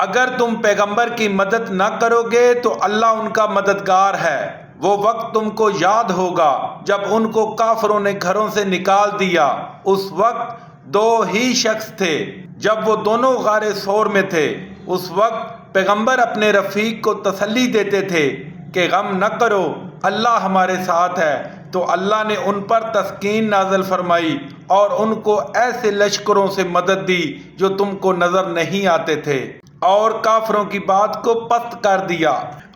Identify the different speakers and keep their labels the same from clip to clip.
Speaker 1: اگر تم پیغمبر کی مدد نہ کرو گے تو اللہ ان کا مددگار ہے۔ وہ وقت تم کو یاد ہوگا جب ان کو کافروں نے گھروں سے نکال دیا۔ اس وقت دو ہی شخص تھے جب وہ دونوں غار ثور میں تھے۔ اس وقت پیغمبر اپنے رفیق کو تسلی دیتے تھے کہ غم نہ کرو، اللہ ہمارے ساتھ ہے۔ تو اللہ نے ان پر تسکین نازل فرمائی اور ان کو ایسے لشکروں سے مدد دی جو تم کو نظر نہیں آتے تھے، اور کافروں کی بات کو پست کر دیا۔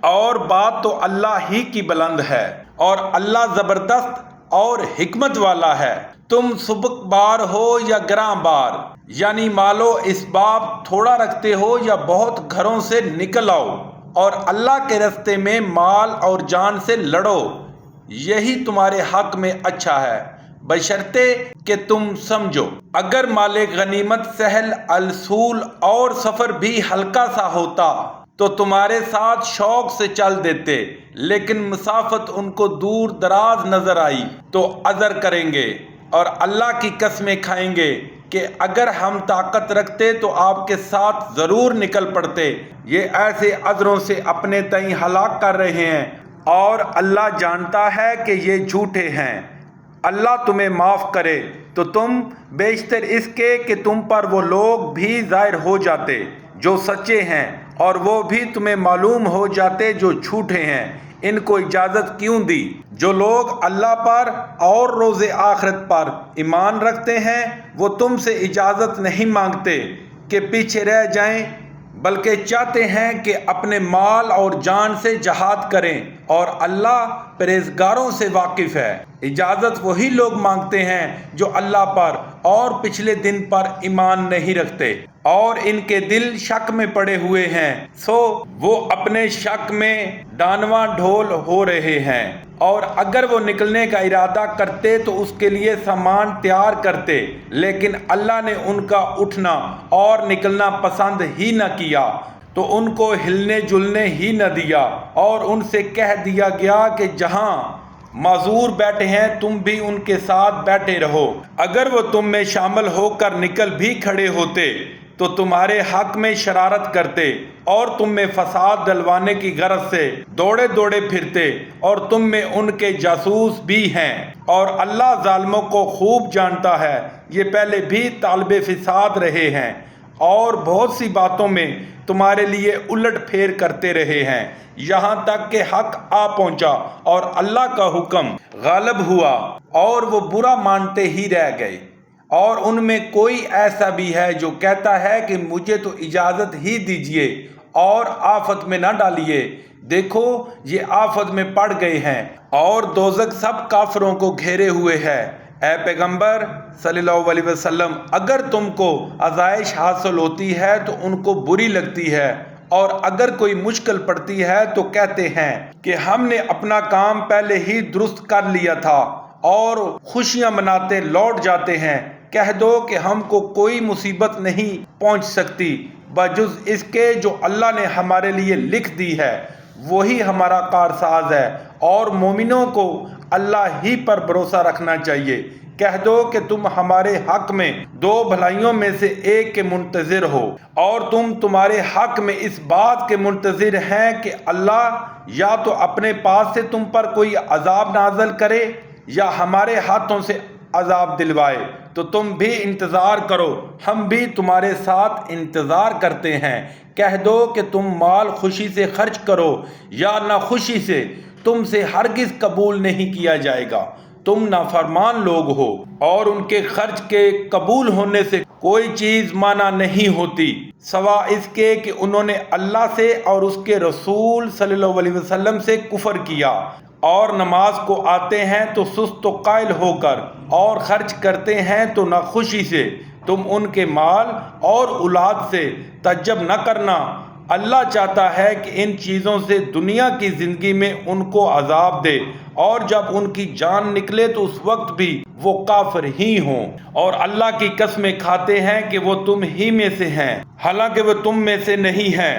Speaker 1: اور بات تو اللہ ہی کی بلند ہے، اور اللہ زبردست اور حکمت والا ہے۔ تم سبک بار ہو یا گراں بار، یعنی مال و اسباب تھوڑا رکھتے ہو یا بہت، گھروں سے نکل آؤ اور اللہ کے راستے میں مال اور جان سے لڑو، یہی تمہارے حق میں اچھا ہے، بشرطے کہ تم سمجھو۔ اگر مال غنیمت سہل السول اور سفر بھی ہلکا سا ہوتا تو تمہارے ساتھ شوق سے چل دیتے، لیکن مسافت ان کو دور دراز نظر آئی تو عذر کریں گے اور اللہ کی قسمیں کھائیں گے کہ اگر ہم طاقت رکھتے تو آپ کے ساتھ ضرور نکل پڑتے۔ یہ ایسے عذروں سے اپنے تئیں ہلاک کر رہے ہیں، اور اللہ جانتا ہے کہ یہ جھوٹے ہیں۔ اللہ تمہیں معاف کرے تو تم بیشتر اس کے کہ تم پر وہ لوگ بھی ظاہر ہو جاتے جو سچے ہیں، اور وہ بھی تمہیں معلوم ہو جاتے جو جھوٹے ہیں۔ ان کو اجازت کیوں دی؟ جو لوگ اللہ پر اور روز آخرت پر ایمان رکھتے ہیں وہ تم سے اجازت نہیں مانگتے کہ پیچھے رہ جائیں، بلکہ چاہتے ہیں کہ اپنے مال اور جان سے جہاد کریں، اور اللہ پرہیزگاروں سے واقف ہے۔ اجازت وہی لوگ مانگتے ہیں جو اللہ پر اور پچھلے دن پر ایمان نہیں رکھتے، اور ان کے دل شک میں پڑے ہوئے ہیں، سو وہ اپنے شک میں ڈانواں ڈھول ہو رہے ہیں۔ اور اگر وہ نکلنے کا ارادہ کرتے تو اس کے لیے سامان تیار کرتے، لیکن اللہ نے ان کا اٹھنا اور نکلنا پسند ہی نہ کیا، تو ان کو ہلنے جلنے ہی نہ دیا، اور ان سے کہہ دیا گیا کہ جہاں معذور بیٹھے ہیں تم بھی ان کے ساتھ بیٹھے رہو۔ اگر وہ تم میں شامل ہو کر نکل بھی کھڑے ہوتے تو تمہارے حق میں شرارت کرتے اور تم میں فساد ڈلوانے کی غرض سے دوڑے دوڑے پھرتے، اور تم میں ان کے جاسوس بھی ہیں، اور اللہ ظالموں کو خوب جانتا ہے۔ یہ پہلے بھی طالب فساد رہے ہیں اور بہت سی باتوں میں تمہارے لیے الٹ پھیر کرتے رہے ہیں، یہاں تک کہ حق آ پہنچا اور اللہ کا حکم غالب ہوا، اور وہ برا مانتے ہی رہ گئے۔ اور ان میں کوئی ایسا بھی ہے جو کہتا ہے کہ مجھے تو اجازت ہی دیجیے اور آفت میں نہ ڈالیے۔ دیکھو یہ آفت میں پڑ گئے ہیں، اور دوزخ سب کافروں کو گھیرے ہوئے ہے۔ اے پیغمبر صلی اللہ علیہ وسلم، اگر تم کو آزمائش حاصل ہوتی ہے تو ان کو بری لگتی ہے، اور اگر کوئی مشکل پڑتی ہے تو کہتے ہیں کہ ہم نے اپنا کام پہلے ہی درست کر لیا تھا، اور خوشیاں مناتے لوٹ جاتے ہیں۔ کہہ دو کہ ہم کو کوئی مصیبت نہیں پہنچ سکتی بجز اس کے جو اللہ نے ہمارے لیے لکھ دی ہے، وہی ہمارا کارساز ہے، اور مومنوں کو اللہ ہی پر بھروسہ رکھنا چاہیے۔ کہہ دو کہ تم ہمارے حق میں دو بھلائیوں میں سے ایک کے منتظر ہو، اور تمہارے حق میں اس بات کے منتظر ہیں کہ اللہ یا تو اپنے پاس سے تم پر کوئی عذاب نازل کرے یا ہمارے ہاتھوں سے عذاب دلوائے، تو تم بھی انتظار کرو، ہم بھی تمہارے ساتھ انتظار کرتے ہیں۔ کہہ دو کہ تم مال خوشی سے خرچ کرو یا ناخوشی سے، تم سے ہرگز قبول نہیں کیا جائے گا، تم نافرمان لوگ ہو، اور ان کے خرچ کے قبول ہونے سے کوئی چیز مانا نہیں ہوتی، سوا اس کے کہ انہوں نے اللہ سے اور اس کے رسول صلی اللہ علیہ وسلم سے کفر کیا، اور نماز کو آتے ہیں تو سست و قائل ہو کر، اور خرچ کرتے ہیں تو ناخوشی سے۔ تم ان کے مال اور اولاد سے تعجب نہ کرنا، اللہ چاہتا ہے کہ ان چیزوں سے دنیا کی زندگی میں ان کو عذاب دے، اور جب ان کی جان نکلے تو اس وقت بھی وہ کافر ہی ہوں، اور اللہ کی قسمیں کھاتے ہیں کہ وہ تم ہی میں سے ہیں، حالانکہ وہ تم میں سے نہیں ہیں۔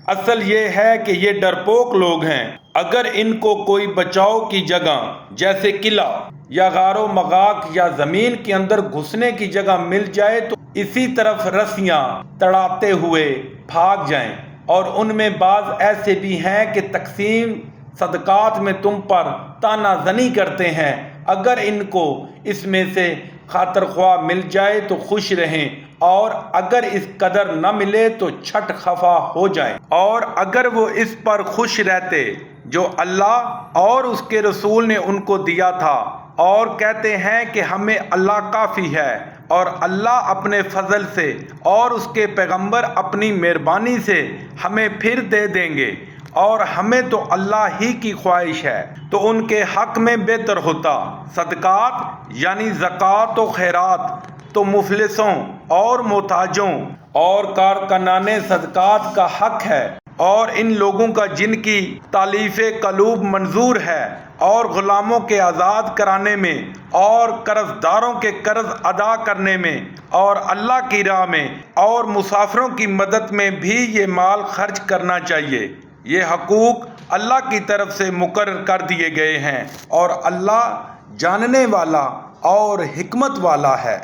Speaker 1: اصل یہ ہے کہ یہ ڈرپوک لوگ ہیں۔ اگر ان کو کوئی بچاؤ کی جگہ جیسے قلعہ یا غار و مغاق یا زمین کے اندر گھسنے کی جگہ مل جائے تو اسی طرف رسیاں تڑاتے ہوئے بھاگ جائیں، اور ان میں بعض ایسے بھی ہیں کہ تقسیم صدقات میں تم پر طعنہ زنی کرتے ہیں۔ اگر ان کو اس میں سے خاطر خواہ مل جائے تو خوش رہیں، اور اگر اس قدر نہ ملے تو چھٹ خفا ہو جائیں۔ اور اگر وہ اس پر خوش رہتے جو اللہ اور اس کے رسول نے ان کو دیا تھا، اور کہتے ہیں کہ ہمیں اللہ کافی ہے، اور اللہ اپنے فضل سے اور اس کے پیغمبر اپنی مہربانی سے ہمیں پھر دے دیں گے، اور ہمیں تو اللہ ہی کی خواہش ہے، تو ان کے حق میں بہتر ہوتا۔ صدقات یعنی زکوٰۃ و خیرات تو مفلسوں اور محتاجوں اور کارکنان صدقات کا حق ہے، اور ان لوگوں کا جن کی تالیف قلوب منظور ہے، اور غلاموں کے آزاد کرانے میں، اور قرض داروں کے قرض ادا کرنے میں، اور اللہ کی راہ میں، اور مسافروں کی مدد میں بھی یہ مال خرچ کرنا چاہیے۔ یہ حقوق اللہ کی طرف سے مقرر کر دیے گئے ہیں، اور اللہ جاننے والا اور حکمت والا ہے۔